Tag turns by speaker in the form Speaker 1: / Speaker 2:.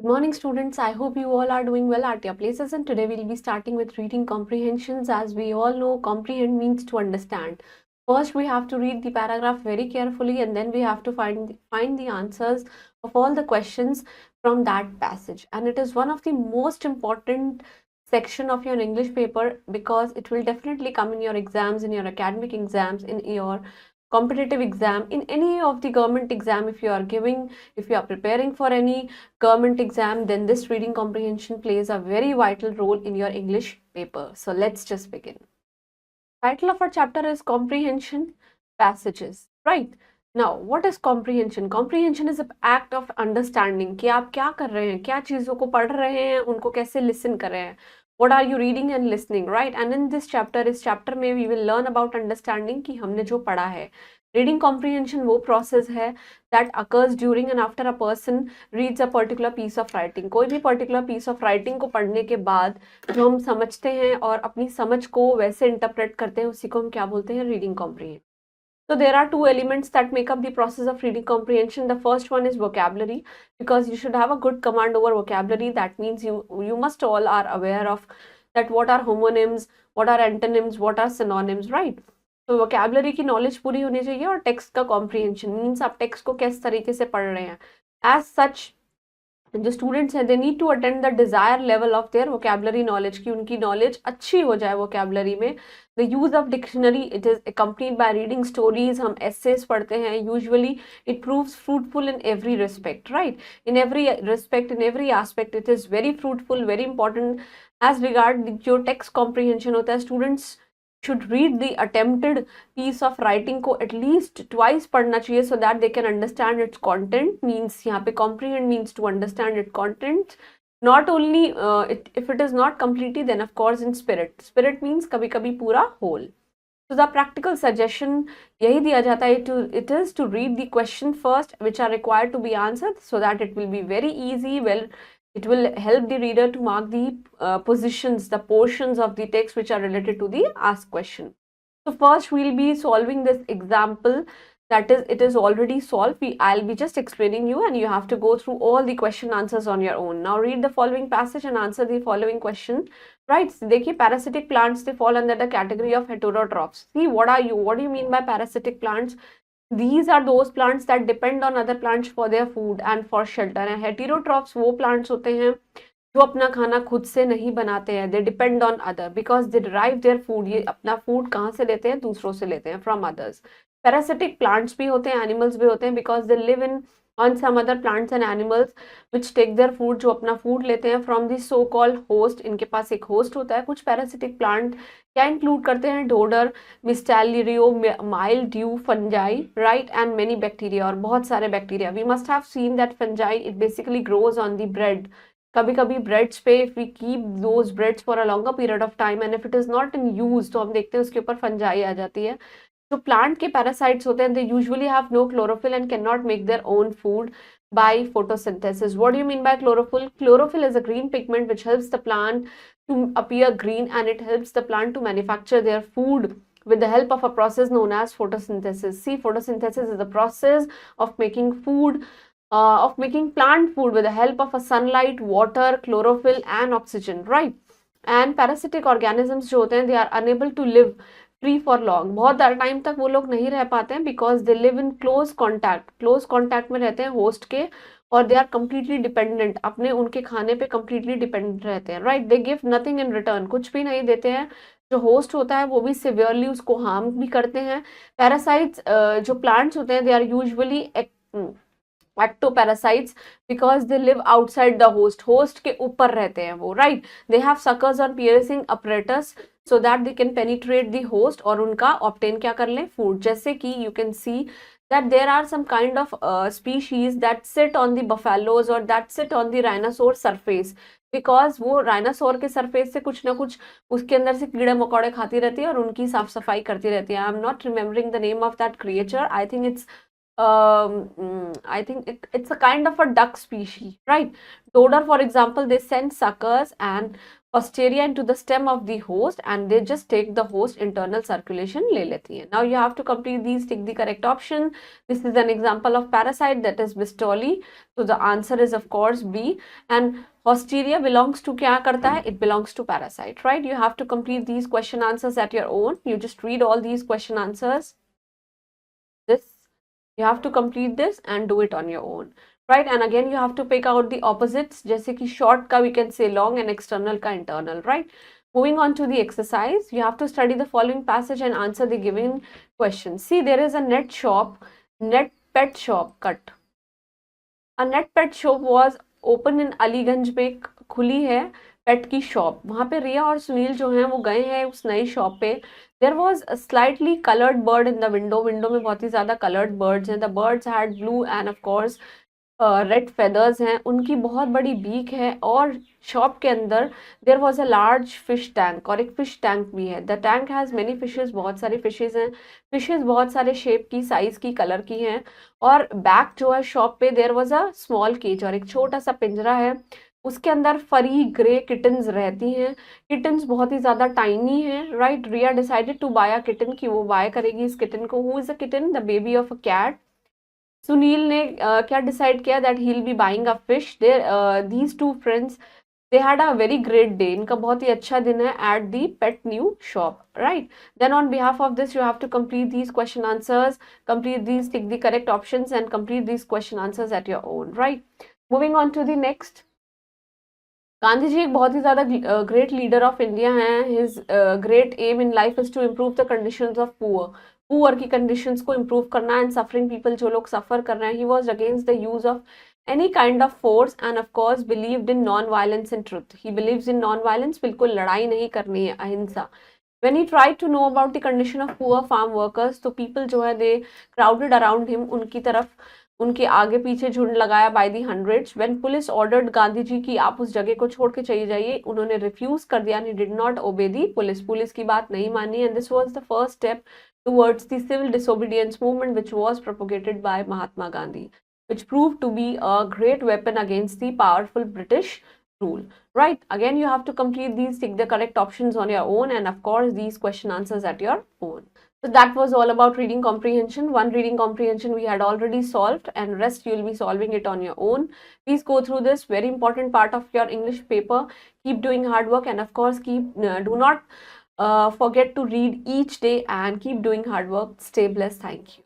Speaker 1: Good morning, students. I hope you all are doing well at your places, and today we'll be starting with reading comprehensions. As we all know, comprehend means to understand. First, we have to read the paragraph very carefully, and then we have to find the answers of all the questions from that passage. And it is one of the most important section of your English paper because it will definitely come in your exams, in your academic exams, in your competitive exam, in any of the government exam. If you are giving, if you are preparing for any government exam, then this reading comprehension plays a very vital role in your English paper. So let's just begin. Title of our chapter is Comprehension Passages, right? Now, what is comprehension? Comprehension is an act of understanding कि आप क्या कर रहे हैं, क्या चीज़ों को पढ़ रहे हैं, उनको कैसे listen कर रहे हैं. What are you reading and listening, right? And in this chapter, इस chapter में we will learn about understanding कि हमने जो पढ़ा है. Reading comprehension वो process है that occurs during and after a person reads a particular piece of writing. कोई भी particular piece of writing को पढ़ने के बाद जो हम समझते हैं और अपनी समझ को वैसे interpret करते हैं, उसी को हम क्या बोलते हैं? Reading comprehension. So there are two elements that make up the process of reading comprehension. The first one is vocabulary, because you should have a good command over vocabulary. That means you must all are aware of that what are homonyms, what are antonyms, what are synonyms, right? तो vocabulary की knowledge पूरी होनी चाहिए और text का comprehension means आप text को किस तरीके से पढ़ रहे हैं. एज सच जो स्टूडेंट्स हैं they need to attend the desire level of their vocabulary knowledge की उनकी नॉलेज अच्छी हो जाए वोकेबलरी में. The use of dictionary it is accompanied by reading stories. हम एसेस पढ़ते हैं usually. It proves fruitful in every respect, right? In every respect, in every aspect it is very fruitful, very important. As regard जो text comprehension होता है, students should read the attempted piece of writing को at least twice पढ़ना चाहिए so that they can understand its content. Means यहाँ पे comprehend means to understand its content. Not only if it is not completely, then of course in spirit. Spirit means कभी कभी पूरा whole. So the practical suggestion यही दिया जाता है it is to read the question first which are required to be answered so that it will be very easy. Well, it will help the reader to mark the positions, the portions of the text which are related to the asked question. So first we'll be solving this example, that is it is already solved. I'll be just explaining you and you have to go through all the question answers on your own. Now read the following passage and answer the following question. Right, देखिए parasitic plants, they fall under the category of heterotrophs. See, what do you mean by parasitic plants? These are those plants that depend on other plants for their food and for shelter. And heterotrophs वो plants होते हैं जो अपना खाना खुद से नहीं बनाते हैं. They depend on other because they derive their food. ये अपना food कहाँ से लेते हैं? दूसरों से लेते हैं, from others. Parasitic plants भी होते हैं, animals भी होते हैं because they live in on some other plants and animals which take their food, जो अपना food लेते हैं from the so called host. इनके पास एक host होता है. कुछ parasitic plant क्या include करते हैं? Dodder, mistletoe, mildew, fungi, right, and many bacteria, और बहुत सारे bacteria. We must have seen that fungi it basically grows on the bread. कभी कभी ब्रेड्स पे if we keep those breads for a longer period of time and if it is not in use, तो हम देखते हैं उसके ऊपर fungi आ जाती है. जो प्लांट के पैरासाइट्स होते हैं they usually have no chlorophyll and can not make their own food by photosynthesis. What do you mean by chlorophyll? Chlorophyll is a green pigment which helps the plant to appear green and it helps the plant to manufacture their food with the help of a process known as photosynthesis. See, photosynthesis is the process of making food, of making plant food with the help of a sunlight, water, chlorophyll and oxygen, right? And parasitic organisms जो होते हैं they are unable to live free for long. बहुत time तक वो लोग नहीं रह पाते हैं because they live in close contact में रहते हैं होस्ट के और दे आर कम्प्लीटली डिपेंडेंट, अपने उनके खाने पे कम्प्लीटली डिपेंडेंट रहते हैं, right? They give nothing in return, कुछ भी नहीं देते हैं. जो होस्ट होता है वो भी सिवियरली उसको हार्म भी करते हैं. पैरासाइट्स जो प्लांट्स होते हैं they are usually ectoparasites because they live outside the host के ऊपर रहते हैं वो, right? They have suckers on piercing apparatus so that they can penetrate the host और उनका obtain क्या कर लें? Food. जैसे कि you can see that there are some kind of species that sit on the buffaloes or that sit on the rhinoceros surface because वो rhinoceros के surface से कुछ ना कुछ उसके अंदर से कीड़े मकोड़े खाती रहती है और उनकी साफ सफाई करती रहती है. I am not remembering the name of that creature. I think it's it's a kind of a duck species, right? Dodder, for example, they send suckers and posterior into the stem of the host and they just take the host internal circulation ले लेती हैं. Now you have to complete these, take the correct option. This is an example of parasite, that is Bistoli. So the answer is of course B. And posterior belongs to क्या करता है? It belongs to parasite, right? You have to complete these question answers at your own. You just read all these question answers. This you have to complete this and do it on your own. Right, and again you have to pick out the opposites. जैसे कि short का we can say long and external का internal, right? Moving on to the exercise, you have to study the following passage and answer the given question. See, there is a net pet shop cut. A net pet shop was open in Aliganj में खुली है पेट की shop. वहाँ पे रिया और सुनील जो हैं वो गए हैं उस नई शॉप पे. There was a slightly colored bird in the window. Window में बहुत ही ज़्यादा colored birds हैं. The birds had blue and of course red feathers हैं. उनकी बहुत बड़ी बीक है और शॉप के अंदर there was a large fish tank, और एक फिश टैंक भी है. The tank has many fishes, बहुत सारी फिशेज हैं. फिशेज बहुत सारे शेप की, साइज की, कलर की हैं. और बैक जो है शॉप पे there was a small cage, और एक छोटा सा पिंजरा है. उसके अंदर फरी ग्रे किटन्स रहती हैं. किटन्स बहुत ही ज़्यादा टाइनी हैं, right. Riya decided to buy a kitten, कि वो बाय करेगी इस किटन को. Who is a kitten? The baby of a cat. Sunil ने क्या डिसाइड किया? That he will be buying a fish. There these two friends they had a very great day. इनका बहुत ही अच्छा दिन है at the pet new shop, right. Then on behalf of this you have to complete these question answers, complete these, tick the correct options and complete these question answers at your own, right. Moving on to the next. Gandhi ji एक बहुत ही ज़्यादा great leader of India हैं. His great aim in life is to improve the conditions of poor की conditions को improve करना and suffering people, जो लोग सफ़र कर रहे हैं. He was against the use of any kind of force end of course believed in non violence and truth. He believes in non violence, बिल्कुल लड़ाई नहीं करनी है, अहिंसा. When he tried to know about the condition of poor farm workers, तो people जो है they crowded around him, उनकी तरफ, उनके आगे पीछे झुंड लगाया by the hundreds. When police ordered Gandhi ji की आप उस जगह को छोड़ के चले जाइए, उन्होंने रिफ्यूज कर दिया. he did not obey the police, police की बात नहीं मानी. And this was the first step towards the civil disobedience movement which was propagated by Mahatma Gandhi, which proved to be a great weapon against the powerful British rule. Right, again you have to complete these, take the correct options on your own, and of course these question answers at your own. So that was all about reading comprehension. One reading comprehension we had already solved, and rest you will be solving it on your own. Please go through this very important part of your English paper. Keep doing hard work, and of course do not forget to read each day and keep doing hard work. Stay blessed. Thank you.